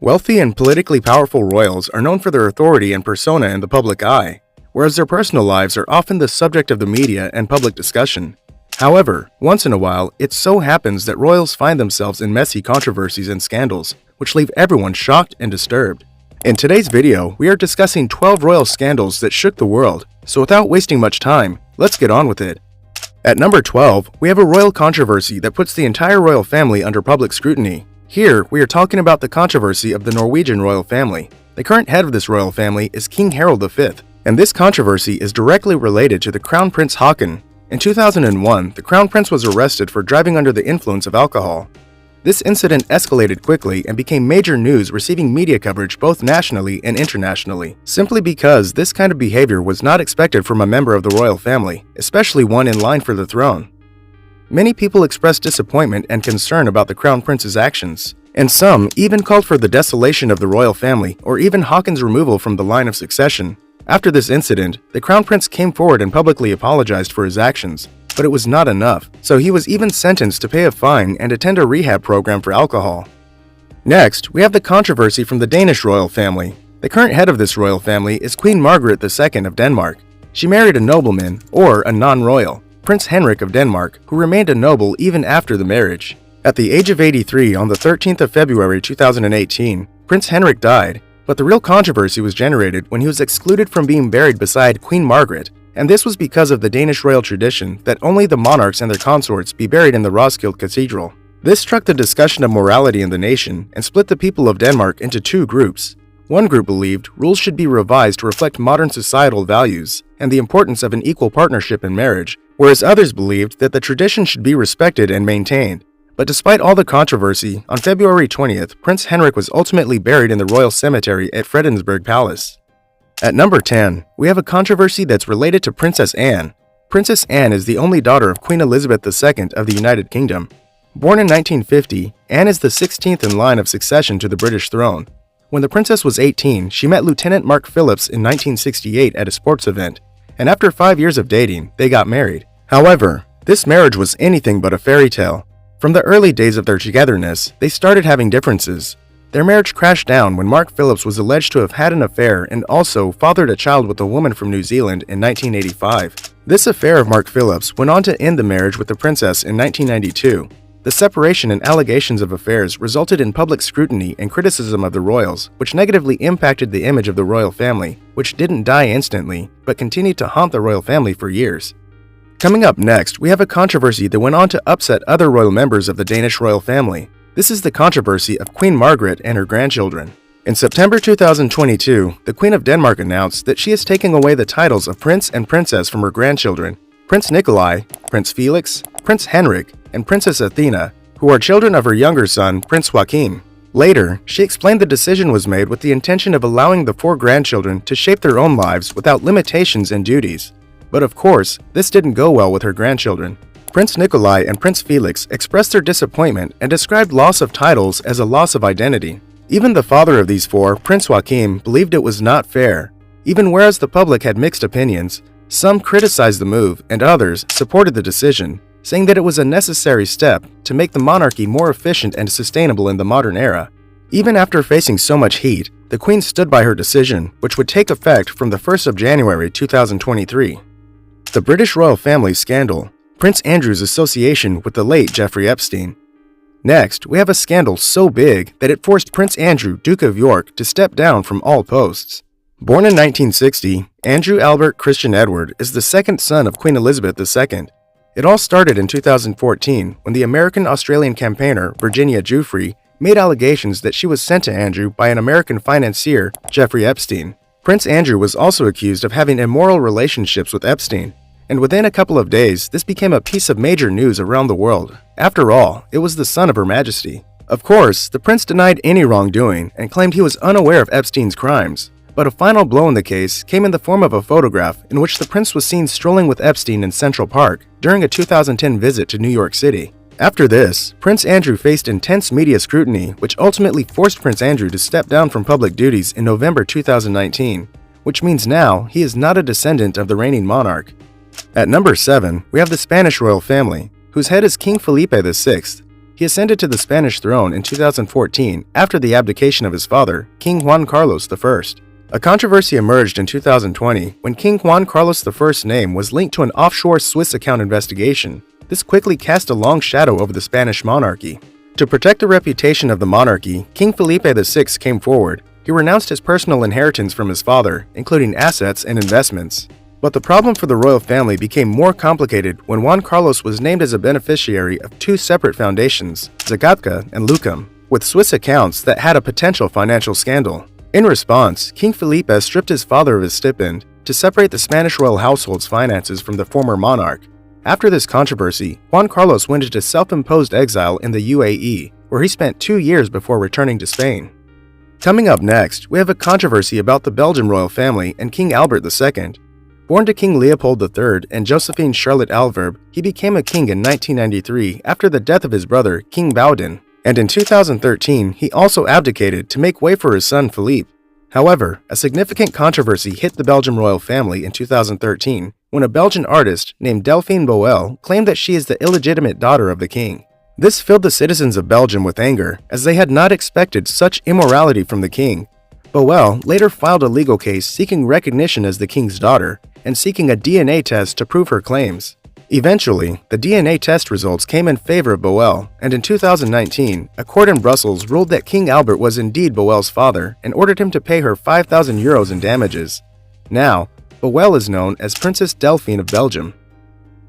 Wealthy and politically powerful royals are known for their authority and persona in the public eye, whereas their personal lives are often the subject of the media and public discussion. However, once in a while, it so happens that royals find themselves in messy controversies and scandals, which leave everyone shocked and disturbed. In today's video, we are discussing 12 royal scandals that shook the world, so without wasting much time, let's get on with it. At number 12, we have a royal controversy that puts the entire royal family under public scrutiny. Here, we are talking about the controversy of the Norwegian royal family. The current head of this royal family is King Harald V, and this controversy is directly related to the Crown Prince Haakon. In 2001, the Crown Prince was arrested for driving under the influence of alcohol. This incident escalated quickly and became major news, receiving media coverage both nationally and internationally, simply because this kind of behavior was not expected from a member of the royal family, especially one in line for the throne. Many people expressed disappointment and concern about the Crown Prince's actions, and some even called for the desolation of the royal family or even Haakon's removal from the line of succession. After this incident, the Crown Prince came forward and publicly apologized for his actions, but it was not enough, so he was even sentenced to pay a fine and attend a rehab program for alcohol. Next, we have the controversy from the Danish Royal family. The current head of this royal family is Queen Margaret II of Denmark. She married a nobleman, or a non-royal, Prince Henrik of Denmark, who remained a noble even after the marriage. At the age of 83 on the 13th of February 2018, Prince Henrik died, but the real controversy was generated when he was excluded from being buried beside Queen Margaret, and this was because of the Danish royal tradition that only the monarchs and their consorts be buried in the Roskilde Cathedral. This struck the discussion of morality in the nation and split the people of Denmark into two groups. One group believed rules should be revised to reflect modern societal values and the importance of an equal partnership in marriage, whereas others believed that the tradition should be respected and maintained. But despite all the controversy, on February 20th, Prince Henrik was ultimately buried in the royal cemetery at Fredensborg Palace. At number 10, we have a controversy that's related to Princess Anne. Princess Anne is the only daughter of Queen Elizabeth II of the United Kingdom. Born in 1950, Anne is the 16th in line of succession to the British throne. When the princess was 18, she met Lieutenant Mark Phillips in 1968 at a sports event, and after 5 years of dating, they got married. However, this marriage was anything but a fairy tale. From the early days of their togetherness, they started having differences. Their marriage crashed down when Mark Phillips was alleged to have had an affair and also fathered a child with a woman from New Zealand in 1985. This affair of Mark Phillips went on to end the marriage with the princess in 1992. The separation and allegations of affairs resulted in public scrutiny and criticism of the royals, which negatively impacted the image of the royal family, which didn't die instantly, but continued to haunt the royal family for years. Coming up next, we have a controversy that went on to upset other royal members of the Danish royal family. This is the controversy of Queen Margaret and her grandchildren. In September 2022, the Queen of Denmark announced that she is taking away the titles of Prince and Princess from her grandchildren, Prince Nikolai, Prince Felix, Prince Henrik, and Princess Athena, who are children of her younger son, Prince Joachim. Later, she explained the decision was made with the intention of allowing the 4 grandchildren to shape their own lives without limitations and duties. But of course, this didn't go well with her grandchildren. Prince Nikolai and Prince Felix expressed their disappointment and described loss of titles as a loss of identity. Even the father of these 4, Prince Joachim, believed it was not fair. Even whereas the public had mixed opinions, some criticized the move and others supported the decision, saying that it was a necessary step to make the monarchy more efficient and sustainable in the modern era. Even after facing so much heat, the Queen stood by her decision, which would take effect from the 1st of January 2023. The British royal family scandal. Prince Andrew's association with the late Jeffrey Epstein. Next, we have a scandal so big that it forced Prince Andrew, Duke of York, to step down from all posts. Born in 1960, Andrew Albert Christian Edward is the second son of Queen Elizabeth II. It all started in 2014 when the American-Australian campaigner Virginia Giuffre made allegations that she was sent to Andrew by an American financier, Jeffrey Epstein. Prince Andrew was also accused of having immoral relationships with Epstein, and within a couple of days, this became a piece of major news around the world. After all, it was the son of Her Majesty. Of course, the prince denied any wrongdoing and claimed he was unaware of Epstein's crimes. But a final blow in the case came in the form of a photograph in which the prince was seen strolling with Epstein in Central Park during a 2010 visit to New York City. After this, Prince Andrew faced intense media scrutiny, which ultimately forced Prince Andrew to step down from public duties in November 2019, which means now he is not a descendant of the reigning monarch. At number 7, we have the Spanish royal family, whose head is King Felipe VI. He ascended to the Spanish throne in 2014 after the abdication of his father, King Juan Carlos I. A controversy emerged in 2020 when King Juan Carlos I's name was linked to an offshore Swiss account investigation. This quickly cast a long shadow over the Spanish monarchy. To protect the reputation of the monarchy, King Felipe VI came forward. He renounced his personal inheritance from his father, including assets and investments. But the problem for the royal family became more complicated when Juan Carlos was named as a beneficiary of two separate foundations, Zagatka and Lucum, with Swiss accounts that had a potential financial scandal. In response, King Felipe stripped his father of his stipend to separate the Spanish royal household's finances from the former monarch. After this controversy, Juan Carlos went into self-imposed exile in the UAE, where he spent 2 years before returning to Spain. Coming up next, we have a controversy about the Belgian royal family and King Albert II. Born to King Leopold III and Josephine Charlotte Alverb, he became a king in 1993 after the death of his brother, King Baudin. And in 2013, he also abdicated to make way for his son Philippe. However, a significant controversy hit the Belgian royal family in 2013 when a Belgian artist named Delphine Boel claimed that she is the illegitimate daughter of the king. This filled the citizens of Belgium with anger, as they had not expected such immorality from the king. Boel later filed a legal case seeking recognition as the king's daughter and seeking a DNA test to prove her claims. Eventually, the DNA test results came in favor of Boel, and in 2019, a court in Brussels ruled that King Albert was indeed Boel's father and ordered him to pay her 5,000 euros in damages. Now, Boel is known as Princess Delphine of Belgium.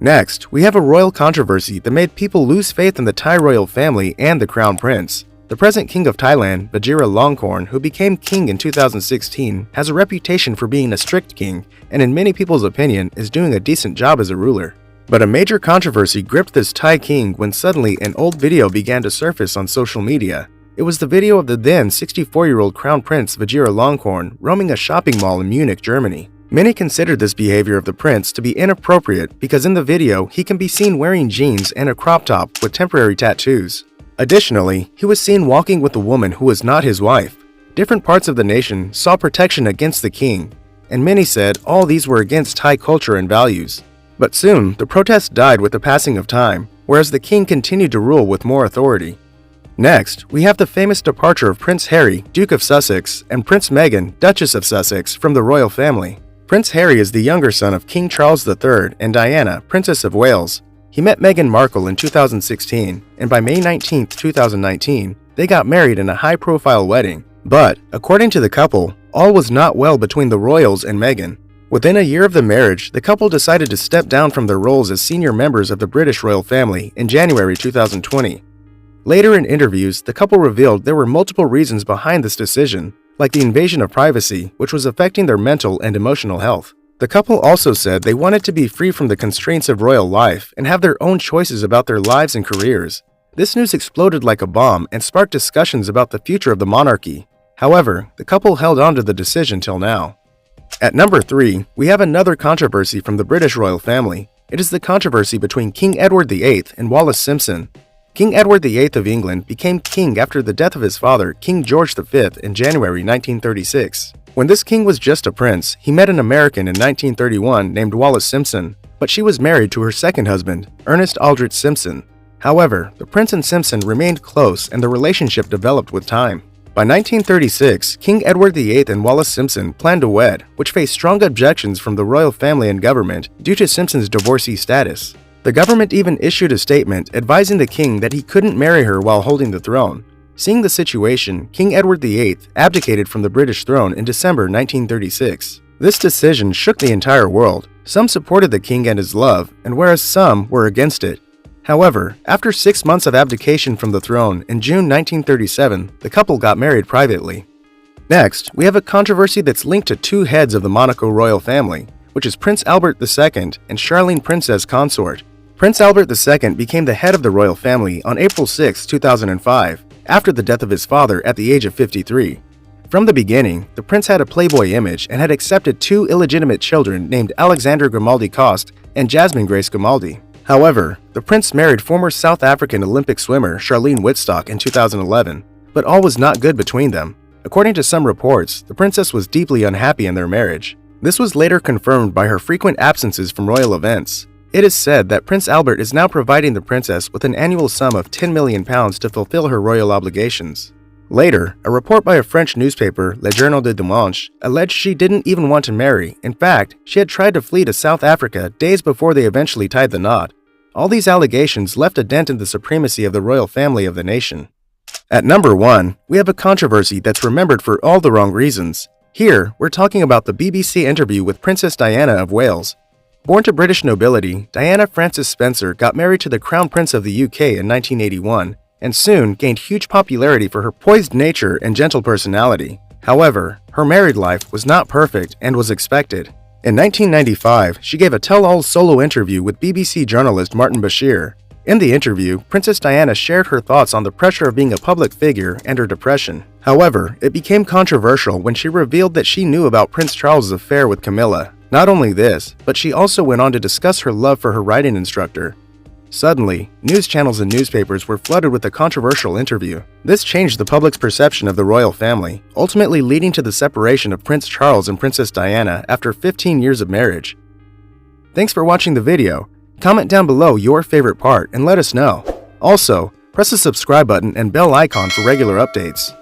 Next, we have a royal controversy that made people lose faith in the Thai royal family and the crown prince. The present king of Thailand, Vajiralongkorn, who became king in 2016, has a reputation for being a strict king and in many people's opinion is doing a decent job as a ruler. But a major controversy gripped this Thai king when suddenly an old video began to surface on social media. It was the video of the then 64-year-old crown prince Vajiralongkorn roaming a shopping mall in Munich, Germany. Many considered this behavior of the prince to be inappropriate because in the video he can be seen wearing jeans and a crop top with temporary tattoos. Additionally, he was seen walking with a woman who was not his wife. Different parts of the nation saw protection against the king, and many said all these were against Thai culture and values. But soon, the protests died with the passing of time, whereas the king continued to rule with more authority. Next, we have the famous departure of Prince Harry, Duke of Sussex, and Prince Meghan, Duchess of Sussex, from the royal family. Prince Harry is the younger son of King Charles III and Diana, Princess of Wales. He met Meghan Markle in 2016, and by May 19, 2019, they got married in a high-profile wedding. But, according to the couple, all was not well between the royals and Meghan. Within a year of the marriage, the couple decided to step down from their roles as senior members of the British royal family in January 2020. Later in interviews, the couple revealed there were multiple reasons behind this decision, like the invasion of privacy, which was affecting their mental and emotional health. The couple also said they wanted to be free from the constraints of royal life and have their own choices about their lives and careers. This news exploded like a bomb and sparked discussions about the future of the monarchy. However, the couple held on to the decision till now. At number 3, we have another controversy from the British royal family. It is the controversy between King Edward VIII and Wallis Simpson. King Edward VIII of England became king after the death of his father, King George V, in January 1936. When this king was just a prince, he met an American in 1931 named Wallis Simpson, but she was married to her second husband, Ernest Aldrich Simpson. However, the prince and Simpson remained close and the relationship developed with time. By 1936, King Edward VIII and Wallis Simpson planned to wed, which faced strong objections from the royal family and government due to Simpson's divorcee status. The government even issued a statement advising the king that he couldn't marry her while holding the throne. Seeing the situation, King Edward VIII abdicated from the British throne in December 1936. This decision shook the entire world. Some supported the king and his love, and whereas some were against it. However, after 6 months of abdication from the throne in June 1937, the couple got married privately. Next, we have a controversy that's linked to two heads of the Monaco royal family, which is Prince Albert II and Charlene Princess Consort. Prince Albert II became the head of the royal family on April 6, 2005, after the death of his father at the age of 53. From the beginning, the prince had a playboy image and had accepted two illegitimate children named Alexander Grimaldi Coste and Jasmine Grace Grimaldi. However, the prince married former South African Olympic swimmer Charlene Whitstock in 2011, but all was not good between them. According to some reports, the princess was deeply unhappy in their marriage. This was later confirmed by her frequent absences from royal events. It is said that Prince Albert is now providing the princess with an annual sum of £10 million to fulfill her royal obligations. Later, a report by a French newspaper, Le Journal du Dimanche, alleged she didn't even want to marry. In fact, she had tried to flee to South Africa days before they eventually tied the knot. All these allegations left a dent in the supremacy of the royal family of the nation. At number 1, we have a controversy that's remembered for all the wrong reasons. Here, we're talking about the BBC interview with Princess Diana of Wales. Born to British nobility, Diana Frances Spencer got married to the Crown Prince of the UK in 1981, and soon gained huge popularity for her poised nature and gentle personality. However, her married life was not perfect and was expected. In 1995, she gave a tell-all solo interview with BBC journalist Martin Bashir. In the interview, Princess Diana shared her thoughts on the pressure of being a public figure and her depression. However, it became controversial when she revealed that she knew about Prince Charles' affair with Camilla. Not only this, but she also went on to discuss her love for her riding instructor. Suddenly, news channels and newspapers were flooded with the controversial interview. This changed the public's perception of the royal family, ultimately leading to the separation of Prince Charles and Princess Diana after 15 years of marriage. Thanks for watching the video. Comment down below your favorite part and let us know. Also, press the subscribe button and bell icon for regular updates.